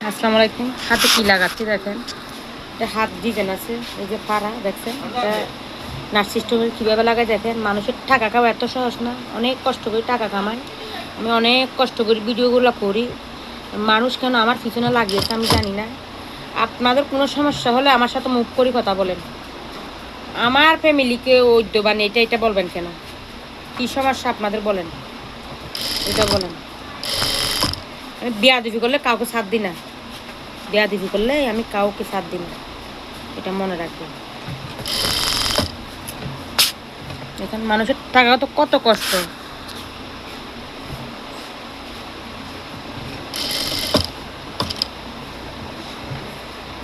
আসসালামু আলাইকুম। হাতে কি লাগাচ্ছি দেখেন, এটা হাত ডিজাইন আছে, এই যে পাড়া দেখছেন, এটা নার্স সিস্টেমের কীভাবে লাগায় দেখেন। মানুষের টাকা খাওয়া এত সহজ না, অনেক কষ্ট করে টাকা কামাই। আমি অনেক কষ্ট করে ভিডিওগুলো করি, মানুষ কেন আমার পিছনে লাগিয়েছে আমি জানি না। আপনাদের কোনো সমস্যা হলে আমার সাথে মুখ করে কথা বলেন, আমার ফ্যামিলিকে ঐদ্যবান এটা এটা বলবেন কেন? কী সমস্যা আপনাদের বলেন, এটা বলেন। আমি বেয়াদবি করলে কাউকে সাথ দিই না, বেয়াদবি করলে আমি কাউকে সাথ দিই না, এটা মনে রাখবেন। এখন মানুষের টাকা তো কত কষ্ট।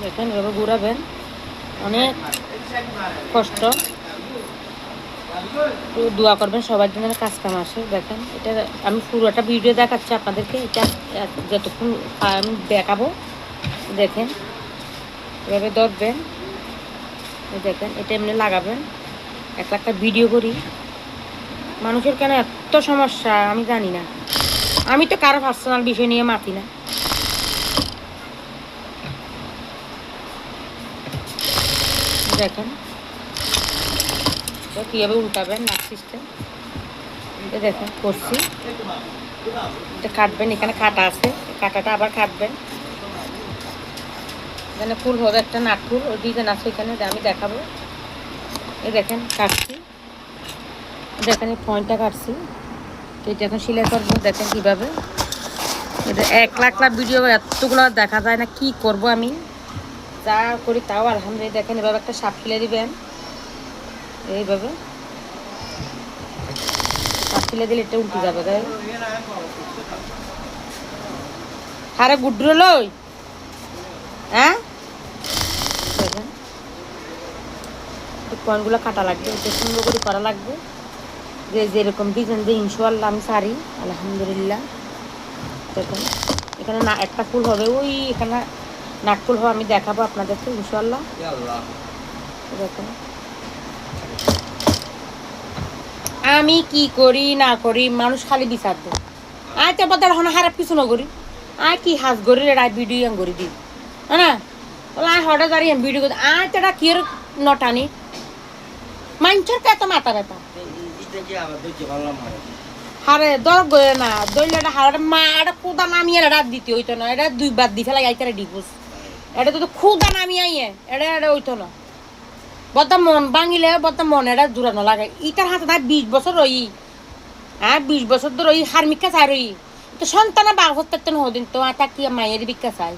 দেখেন এভাবে ঘুরাবেন, অনেক কষ্ট। একটু দোয়া করবেন সবার জন্য কাজ কাম আসে। দেখেন এটা আমি পুরোটা ভিডিও দেখাচ্ছি আপনাদেরকে, এটা যতক্ষণ আমি দেখাবো। দেখেন এভাবে ধরবেন, দেখেন এটা এমনি লাগাবেন। একটা ভিডিও করি, মানুষের কেন এত সমস্যা আমি জানি না। আমি তো কারো পার্সোনাল বিষয় নিয়ে মাতি না। দেখেন কীভাবে উল্টাবেন নাক সিস্টেম, দেখেন করছি। এটা কাটবেন, এখানে কাটা আছে, কাটাটা আবার কাটবেন। এখানে ফুল হবে, একটা নাট ফুল ওই ডিজাইন আছে এখানে, আমি দেখাবো। এই দেখেন কাটছি, দেখেন এই পয়েন্টটা কাটছি, এটা এখন সেলাই করবো। দেখেন কীভাবে, এটা 1,00,000 ভিডিও এতগুলো দেখা যায় না, কি করব আমি যা করি তাও আলহামদুলিল্লাহ। দেখেন এভাবে একটা সাপ ফেলে দিবেন, এইভাবে সাপ ফেলে দিলে এটা উল্টে যাবে। তাই আরে গুড্রু লই, হ্যাঁ দেখেন পয়েন্টগুলো কাটা লাগবে, এটা সুন্দর করে করা লাগবে। যে যেরকম ডিজাইন দিয়ে ইনশাআল্লাহ আমি সারি আলহামদুলিল্লাহ। দেখুন এখানে না একটা ফুল হবে, ওই এখানে নাক ফুল হবে, আমি দেখাবো আপনাদেরকে ইনশাআল্লাহ। দেখুন আমি কি করি না করি মানুষ খালি বিচার দেয়। আয় তো বাদার হন হারাপ কিছু না করি, আয় কি হাজ করি রে ভিডিও করি দিই, হ্যাঁ না বলে আয় হঠাৎ দাঁড়িয়ে ভিডিও করি। আয় তো এটা কি নটানি মানুষের এত মাথা ব্যথা। হারে দর গয়ে না দইলে এটা হারে মা এটা খুদা নামিয়ে এটা দিতে হইতো না, এটা 2 বার দি ফেলা যাইতে ডিভোর্স। এটা তো খুদা নামিয়ে আইয়ে এটা এটা হইতো না। বদ্দা মন ভাঙিলে বদ্দা মন এটা জোরানো লাগে। ইটার হাতে না 20 বছর রই, হ্যাঁ 20 বছর ধরে ওই হার্মিকা চাই রই তো সন্তানা বাঘ হত্যা হদিন তো তা কি মায়ের ভিক্ষা চাই।